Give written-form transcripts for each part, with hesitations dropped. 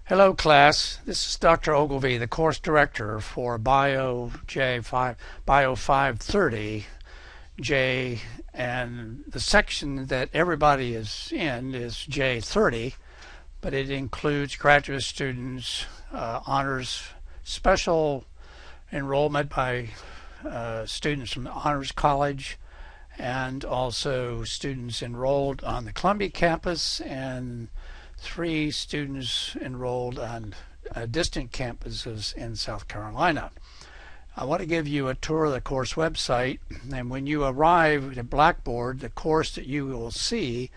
Hello class, this is Dr. Ogilvy, the course director for Bio 530 J, and the section that everybody is in is J30, but it includes graduate students, honors, special enrollment by students from the Honors College, and also students enrolled on the Columbia campus and 3 students enrolled on distant campuses in South Carolina. I want to give you a tour of the course website, and when you arrive at Blackboard, the course that you will see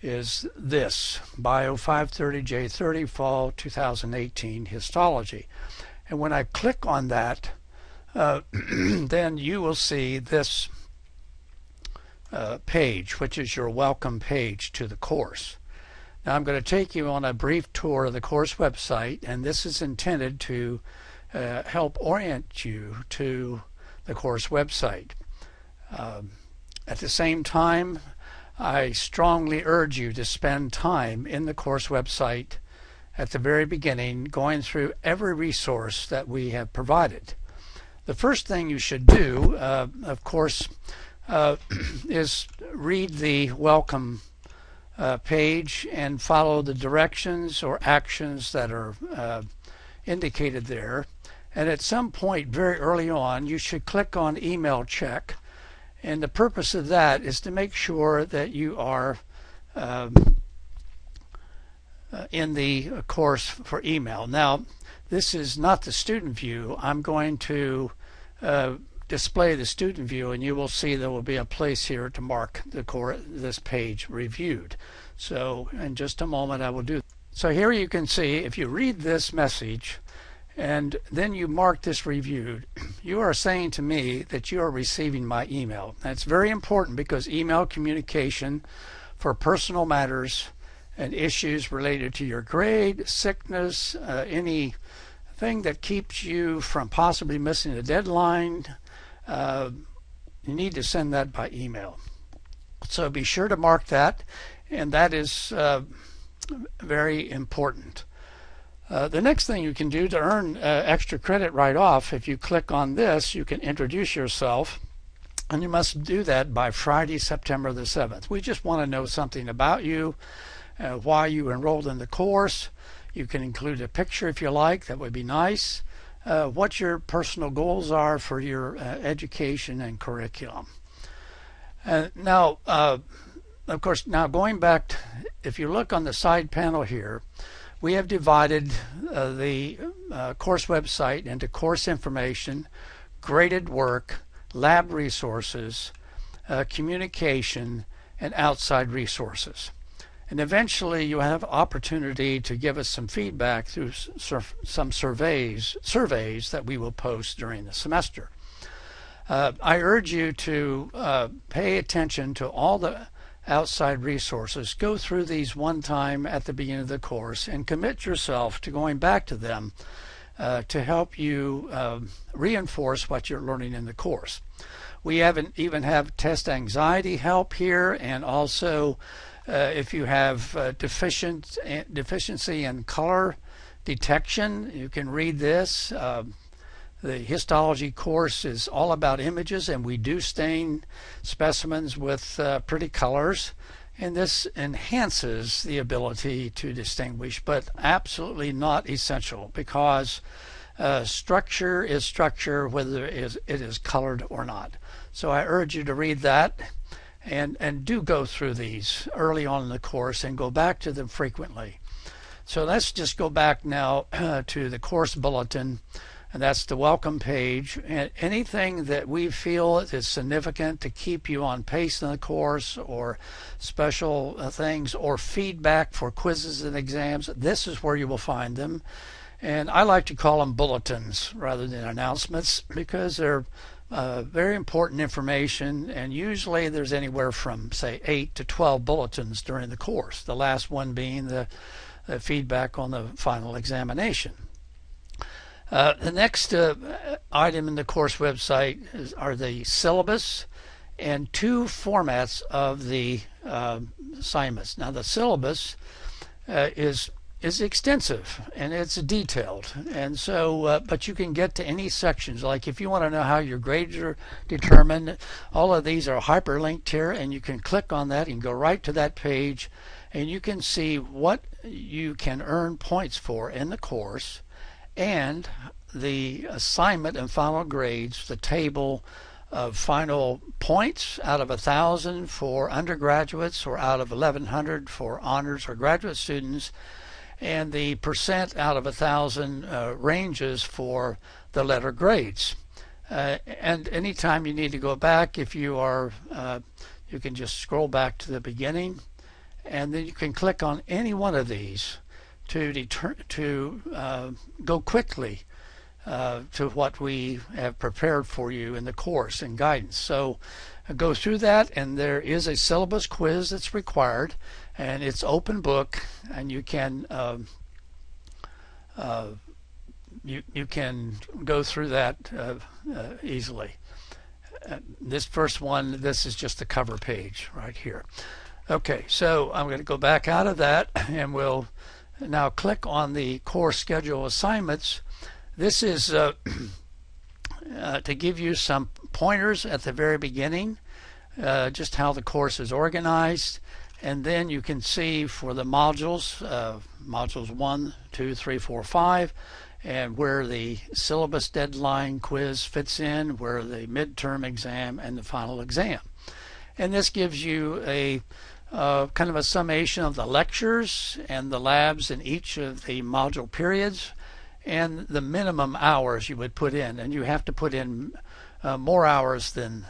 is this, Bio 530 J30 Fall 2018 Histology. And when I click on that, then you will see this page, which is your welcome page to the course. Now I'm going to take you on a brief tour of the course website, and this is intended to help orient you to the course website. At the same time, I strongly urge you to spend time in the course website at the very beginning, going through every resource that we have provided. The first thing you should do, of course, is read the welcome page and follow the directions or actions that are indicated there. And at some point very early on, you should click on email check, and the purpose of that is to make sure that you are in the course for email. Now, this is not the student view. I'm going to display the student view, and you will see there will be a place here to mark this page reviewed. So in just a moment I will do. So here you can see, if you read this message and then you mark this reviewed, you are saying to me that you are receiving my email. That's very important, because email communication for personal matters and issues related to your grade, sickness, anything that keeps you from possibly missing a deadline, you need to send that by email. So be sure to mark that, and that is very important. The next thing you can do to earn extra credit right off, if you click on this, you can introduce yourself, and you must do that by Friday, September the 7th. We just want to know something about you, why you enrolled in the course. You can include a picture if you like, that would be nice. What your personal goals are for your education and curriculum. Now, of course, now going back, if you look on the side panel here, we have divided the course website into course information, graded work, lab resources, communication, and outside resources. And eventually you have opportunity to give us some feedback through some surveys that we will post during the semester. I urge you to pay attention to all the outside resources. Go through these one time at the beginning of the course and commit yourself to going back to them to help you reinforce what you're learning in the course. We even have test anxiety help here, and also if you have deficiency in color detection, you can read this. The histology course is all about images, and we do stain specimens with pretty colors, and this enhances the ability to distinguish, but absolutely not essential, because structure is structure whether it is colored or not. So I urge you to read that, and do go through these early on in the course and go back to them frequently. So let's just go back now to the course bulletin, and that's the welcome page. And anything that we feel is significant to keep you on pace in the course, or special things, or feedback for quizzes and exams, this is where you will find them. And I like to call them bulletins rather than announcements, because they're very important information, and usually there's anywhere from, say, 8 to 12 bulletins during the course, the last one being the feedback on the final examination. The next item in the course website are the syllabus and 2 formats of the assignments. Now, the syllabus is is extensive and it's detailed, and so but you can get to any sections. Like if you want to know how your grades are determined, all of these are hyperlinked here, and you can click on that and go right to that page, and you can see what you can earn points for in the course, and the assignment and final grades, the table of final points out of 1,000 for undergraduates or out of 1,100 for honors or graduate students, and the percent out of 1,000 ranges for the letter grades. And anytime you need to go back, if you are, you can just scroll back to the beginning, and then you can click on any one of these to go quickly to what we have prepared for you in the course and guidance. So go through that, and there is a syllabus quiz that's required, and it's open book, and you can you can go through that easily. This first one, this is just the cover page right here. Okay, so I'm going to go back out of that, and we'll now click on the course schedule assignments. This is to give you some pointers at the very beginning, just how the course is organized, and then you can see for the modules, modules 1, 2, 3, 4, 5, and where the syllabus deadline quiz fits in, where the midterm exam and the final exam. And this gives you a kind of a summation of the lectures and the labs in each of the module periods, and the minimum hours you would put in, and you have to put in more hours than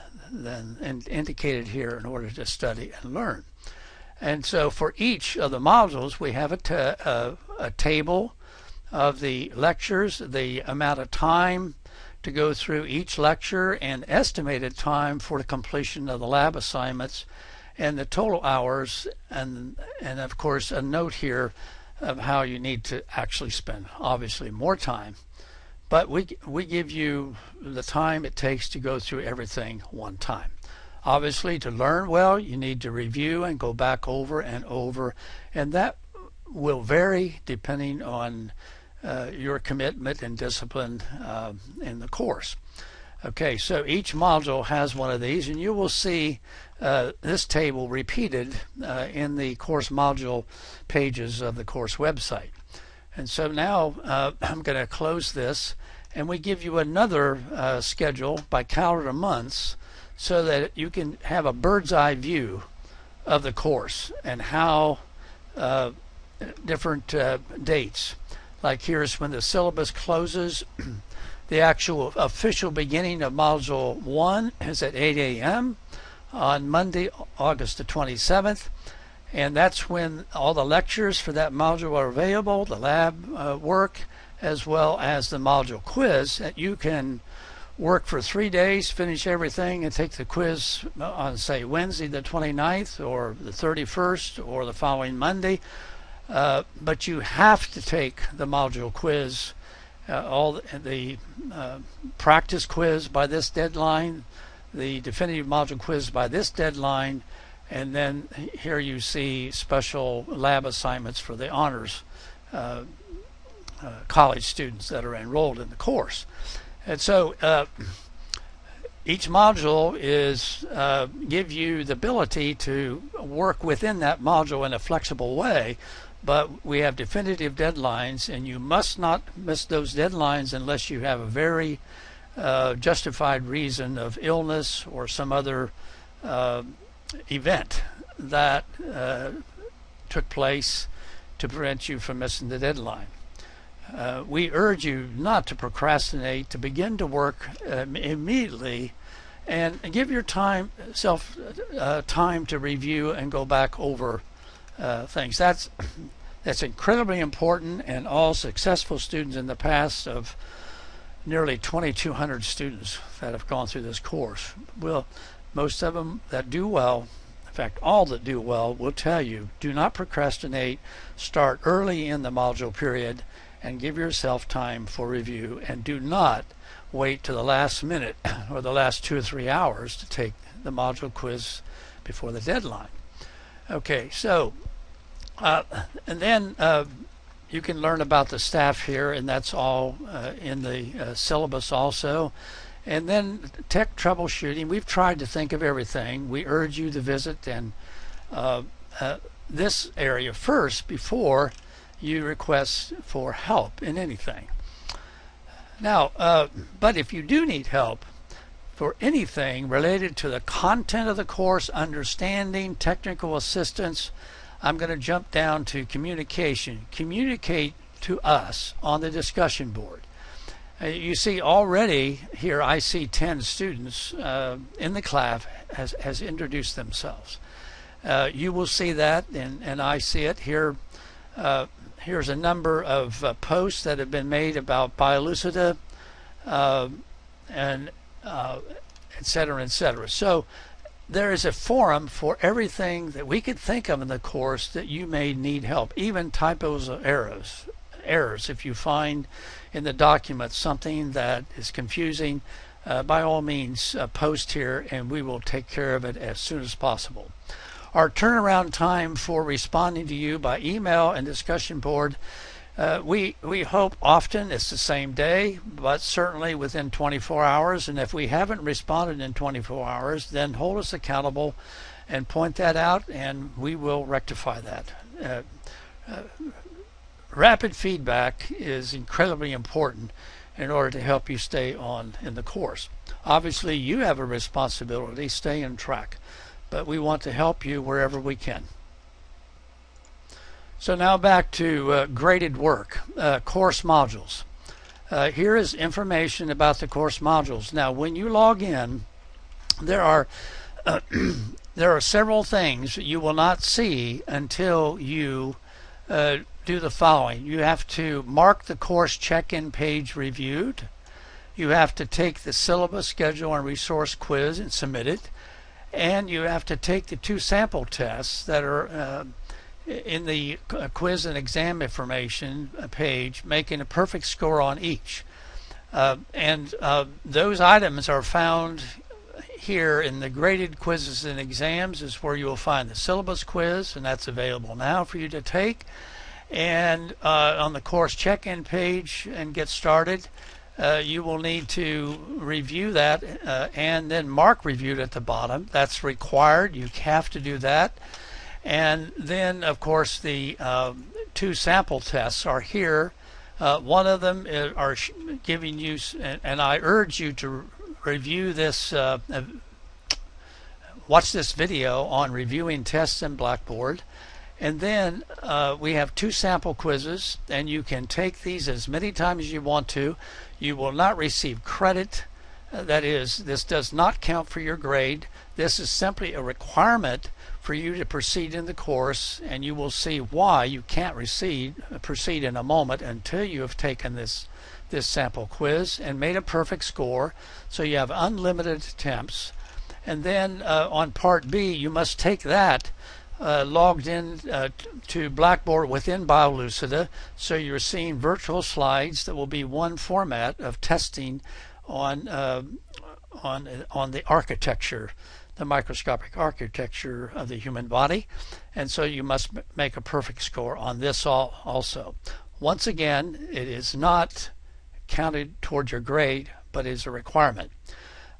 indicated here in order to study and learn. And so for each of the modules, we have a table of the lectures, the amount of time to go through each lecture, and estimated time for the completion of the lab assignments, and the total hours, and of course a note here of how you need to actually spend obviously more time, but we give you the time it takes to go through everything one time. Obviously, to learn well, you need to review and go back over and over, and that will vary depending on your commitment and discipline in the course. Okay, so each module has one of these, and you will see this table repeated in the course module pages of the course website. And so now I'm going to close this, and we give you another schedule by calendar months so that you can have a bird's eye view of the course and how different dates. Like here's when the syllabus closes. The actual official beginning of Module 1 is at 8 a.m. on Monday, August the 27th. And that's when all the lectures for that module are available, the lab work, as well as the module quiz that you can work for 3 days, finish everything, and take the quiz on, say, Wednesday the 29th or the 31st or the following Monday. But you have to take the module quiz, all the practice quiz by this deadline, the definitive module quiz by this deadline, and then here you see special lab assignments for the honors college students that are enrolled in the course. And so each module is give you the ability to work within that module in a flexible way, but we have definitive deadlines, and you must not miss those deadlines unless you have a very justified reason of illness or some other event that took place to prevent you from missing the deadline. We urge you not to procrastinate, to begin to work immediately, and give your time to review and go back over things. That's incredibly important, and all successful students in the past of nearly 2,200 students that have gone through this course will, most of them that do well, in fact all that do well, will tell you, do not procrastinate, start early in the module period and give yourself time for review, and do not wait to the last minute or the last 2 or 3 hours to take the module quiz before the deadline. Okay, so and then you can learn about the staff here, and that's all in the syllabus also. And then tech troubleshooting, we've tried to think of everything. We urge you to visit and this area first before you request for help in anything. Now, but if you do need help for anything related to the content of the course, understanding, technical assistance, I'm going to jump down to communication. Communicate to us on the discussion board. You see already here I see 10 students in the class has introduced themselves. You will see that, and I see it here. Here's a number of posts that have been made about Biolucida and et cetera, et cetera. So there is a forum for everything that we could think of in the course that you may need help, even typos or errors. If you find in the document something that is confusing, by all means post here and we will take care of it as soon as possible. Our turnaround time for responding to you by email and discussion board, we hope often it's the same day, but certainly within 24 hours. And if we haven't responded in 24 hours, then hold us accountable and point that out, and we will rectify that. Rapid feedback is incredibly important in order to help you stay on in the course. Obviously, you have a responsibility, stay on track, but we want to help you wherever we can. So now back to graded work, course modules. Here is information about the course modules. Now, when you log in, there are several things you will not see until you do the following. You have to mark the course check-in page reviewed. You have to take the syllabus, schedule, and resource quiz and submit it. And you have to take the 2 sample tests that are in the quiz and exam information page, making a perfect score on each. And those items are found here in the graded quizzes and exams is where you will find the syllabus quiz, and that's available now for you to take. And on the course check-in page and get started, you will need to review that and then mark reviewed at the bottom. That's required. You have to do that. And then, of course, the 2 sample tests are here. One of them are giving you, and I urge you to review this, watch this video on reviewing tests in Blackboard. And then we have 2 sample quizzes, and you can take these as many times as you want to. You will not receive credit. That is, this does not count for your grade. This is simply a requirement for you to proceed in the course, and you will see why you can't proceed in a moment until you have taken this sample quiz and made a perfect score. So you have unlimited attempts. And then on part B, you must take that logged in to Blackboard within Biolucida, so you're seeing virtual slides that will be one format of testing on the architecture, the microscopic architecture of the human body. And so you must make a perfect score on this also. Once again, it is not counted toward your grade, but is a requirement.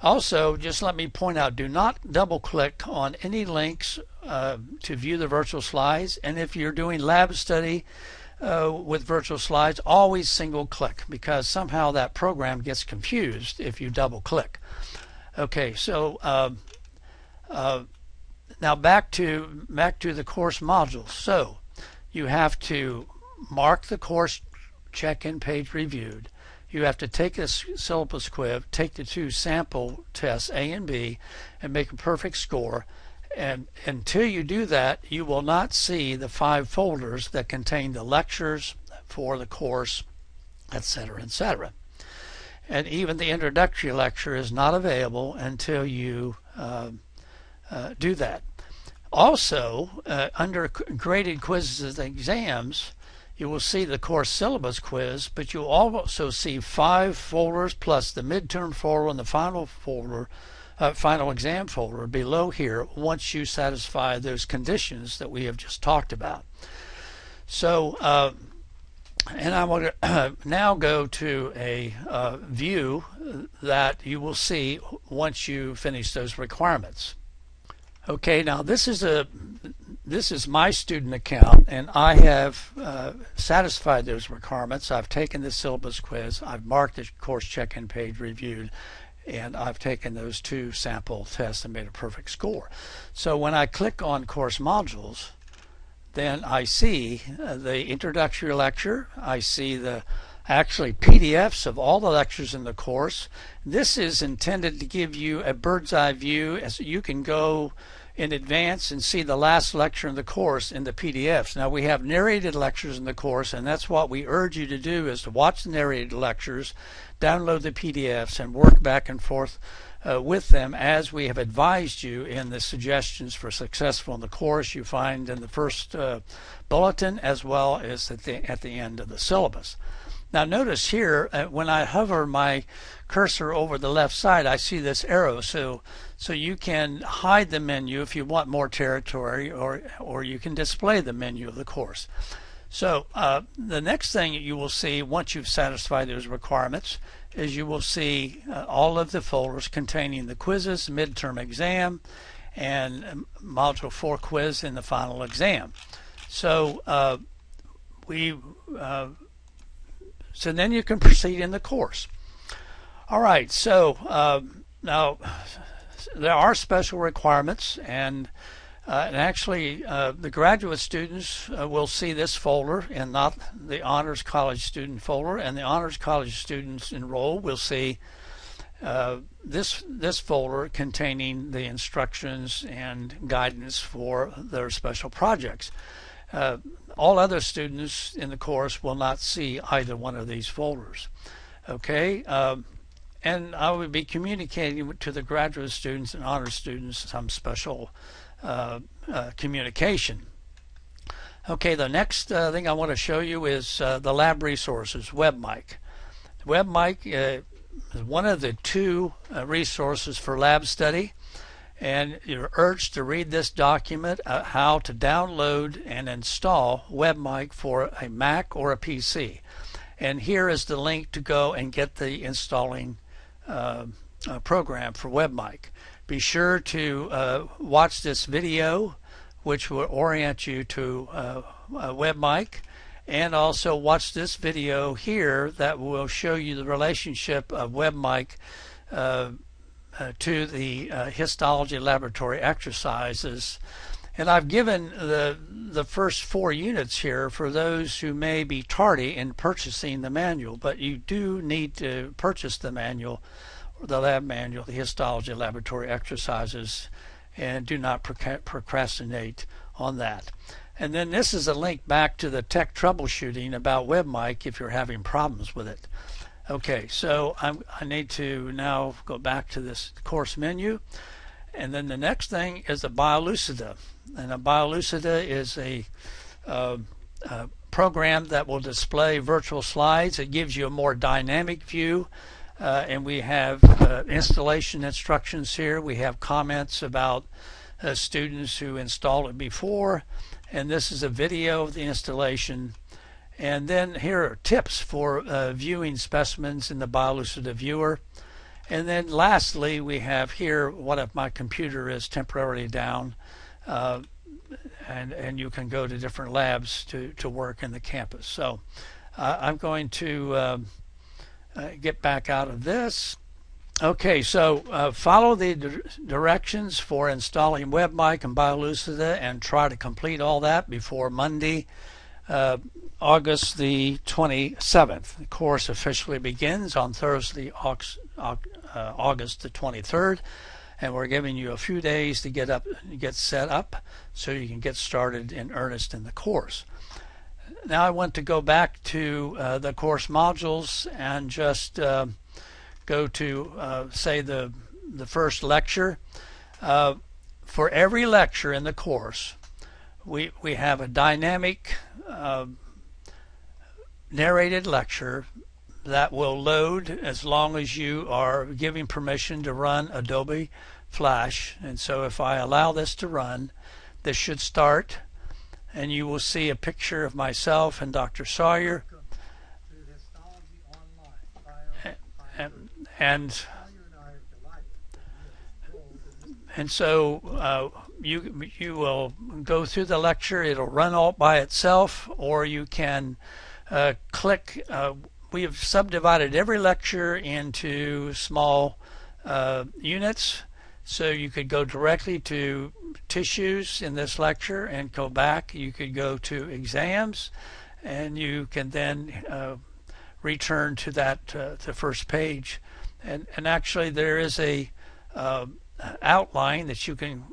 Also, just let me point out, do not double click on any links to view the virtual slides, and if you're doing lab study with virtual slides, always single click, because somehow that program gets confused if you double click. Okay, so now back to the course modules. So you have to mark the course check-in page reviewed. You have to take a syllabus quiz, take the 2 sample tests, A and B, and make a perfect score. And until you do that, you will not see the 5 folders that contain the lectures for the course, etc., etc. And even the introductory lecture is not available until you do that. Also, under graded quizzes and exams, you will see the course syllabus quiz, but you'll also see 5 folders plus the midterm folder and the final folder, final exam folder below here once you satisfy those conditions that we have just talked about. So And I want to now go to a view that you will see once you finish those requirements. Okay, now this is my student account, and I have satisfied those requirements. I've taken the syllabus quiz, I've marked the course check-in page reviewed, and I've taken those 2 sample tests and made a perfect score. So when I click on course modules, then I see the introductory lecture. I see the actually PDFs of all the lectures in the course. This is intended to give you a bird's eye view, as you can go in advance and see the last lecture in the course in the PDFs. Now we have narrated lectures in the course, and that's what we urge you to do, is to watch the narrated lectures, download the PDFs, and work back and forth with them as we have advised you in the suggestions for successful in the course you find in the first bulletin, as well as at the end of the syllabus. Now notice here, when I hover my cursor over the left side, I see this arrow, so you can hide the menu if you want more territory, or you can display the menu of the course. So the next thing you will see once you've satisfied those requirements is you will see all of the folders containing the quizzes, midterm exam, and module 4 quiz in the final exam. So so then you can proceed in the course. All right, so now there are special requirements, and actually the graduate students will see this folder and not the Honors College student folder, and the Honors College students enrolled will see this folder containing the instructions and guidance for their special projects. All other students in the course will not see either one of these folders. Okay, and I will be communicating to the graduate students and honors students some special communication. Okay, the next thing I want to show you is the lab resources, WebMic. WebMic is one of the 2 resources for lab study, and you're urged to read this document, how to download and install WebMic for a Mac or a PC. And here is the link to go and get the installing program for WebMic. Be sure to watch this video, which will orient you to WebMic, and also watch this video here that will show you the relationship of WebMic to the histology laboratory exercises. And I've given the first 4 units here for those who may be tardy in purchasing the manual, but you do need to purchase the manual, the lab manual, the histology laboratory exercises, and do not procrastinate on that. And then this is a link back to the tech troubleshooting about WebMic if you're having problems with it. Okay, so I need to now go back to this course menu, and then the next thing is a BioLucida. And a BioLucida is a program that will display virtual slides. It gives you a more dynamic view, and we have installation instructions here. We have comments about students who installed it before, and this is a video of the installation. And then here are tips for viewing specimens in the BioLucida viewer. And then lastly, we have here what if my computer is temporarily down, and you can go to different labs to work in the campus. So I'm going to get back out of this. Okay, so follow the directions for installing WebMic and BioLucida, and try to complete all that before Monday, August the 27th. The course officially begins on Thursday, August the 23rd, and we're giving you a few days to get set up so you can get started in earnest in the course. Now I want to go back to the course modules and just go to say the first lecture. For every lecture in the course, we have a dynamic narrated lecture that will load as long as you are giving permission to run Adobe Flash. And so if I allow this to run, this should start, and you will see a picture of myself and Dr. Sawyer. and so you will go through the lecture. It'll run all by itself, or you can click. We have subdivided every lecture into small units, so you could go directly to tissues in this lecture and go back. You could go to exams, and you can then return to that the first page. And actually there is a outline that you can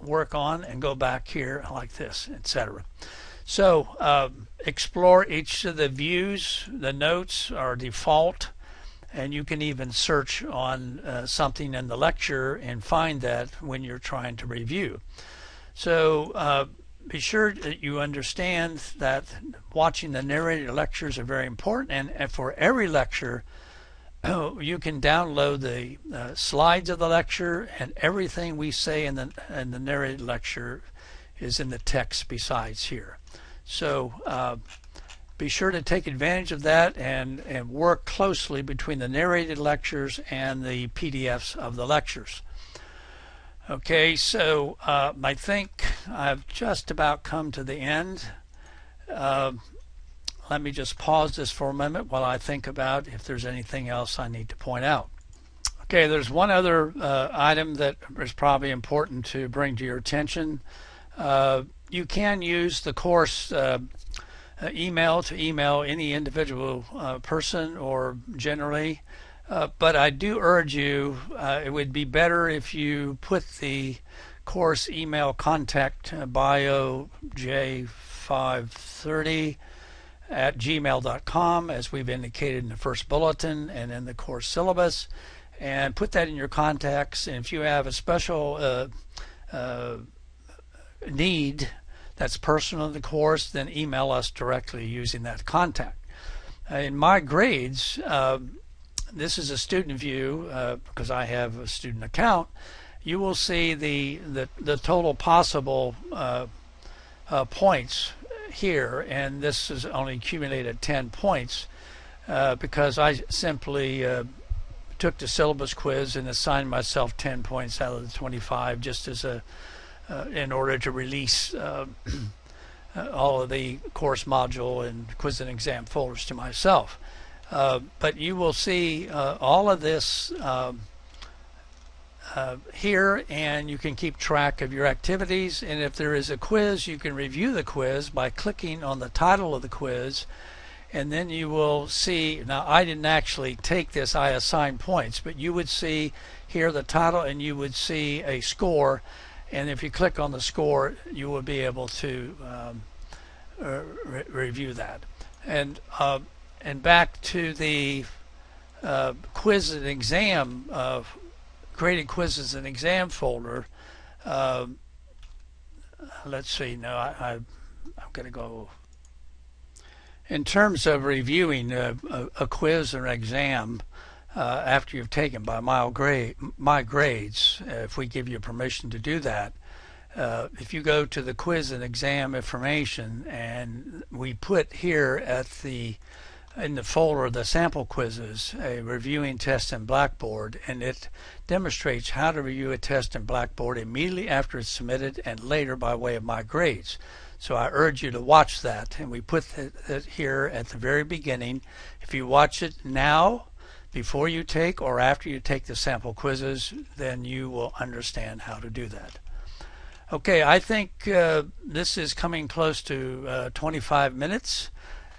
work on and go back here like this, etc. So explore each of the views. The notes are default, and you can even search on something in the lecture and find that when you're trying to review. So be sure that you understand that watching the narrated lectures are very important, and for every lecture you can download the slides of the lecture, and everything we say in the narrated lecture is in the text besides here. So be sure to take advantage of that and work closely between the narrated lectures and the PDFs of the lectures. Okay, so I think I've just about come to the end. Let me just pause this for a moment while I think about if there's anything else I need to point out. Okay, there's one other item that is probably important to bring to your attention. You can use the course email to email any individual person or generally, but I do urge you, it would be better if you put the course email contact bio j530@gmail.com, as we've indicated in the first bulletin and in the course syllabus, and put that in your contacts. And if you have a special need that's personal to the course, then email us directly using that contact. In my grades, this is a student view because I have a student account. You will see the total possible points here, and this is only accumulated 10 points because I simply took the syllabus quiz and assigned myself 10 points out of the 25 just as a in order to release all of the course module and quiz and exam folders to myself. But you will see all of this here, and you can keep track of your activities, and if there is a quiz, you can review the quiz by clicking on the title of the quiz, and then you will see, now I didn't actually take this, I assigned points, but you would see here the title and you would see a score, and if you click on the score you will be able to review that. And back to the quiz and exam graded quizzes and exam folder. Let's see, no, I'm going to go in terms of reviewing a quiz or exam after you've taken by my grades. If we give you permission to do that, if you go to the quiz and exam information, and we put here at in the folder the sample quizzes, a reviewing test in Blackboard, and it demonstrates how to review a test in Blackboard immediately after it's submitted and later by way of my grades. So I urge you to watch that, and we put it here at the very beginning. If you watch it now before you take or after you take the sample quizzes, then you will understand how to do that. Okay, I think this is coming close to 25 minutes.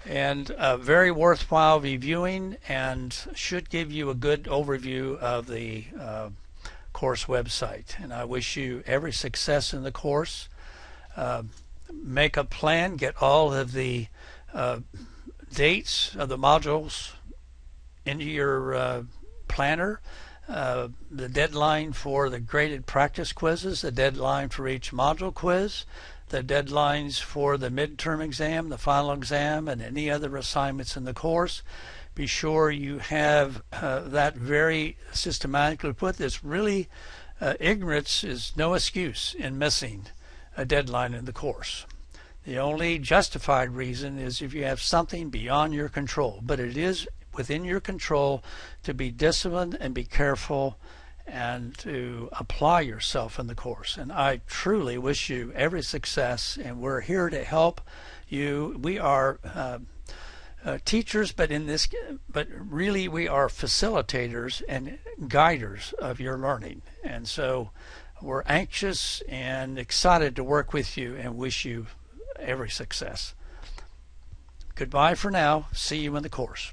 And very worthwhile reviewing, and should give you a good overview of the course website. And I wish you every success in the course. Make a plan, get all of the dates of the modules into your planner. The deadline for the graded practice quizzes, the deadline for each module quiz, the deadlines for the midterm exam, the final exam, and any other assignments in the course. Be sure you have that very systematically put. This really, ignorance is no excuse in missing a deadline in the course. The only justified reason is if you have something beyond your control, but it is within your control to be disciplined and be careful and to apply yourself in the course. And I truly wish you every success, and we're here to help you. We are teachers, but really we are facilitators and guiders of your learning. And so we're anxious and excited to work with you and wish you every success. Goodbye for now. See you in the course.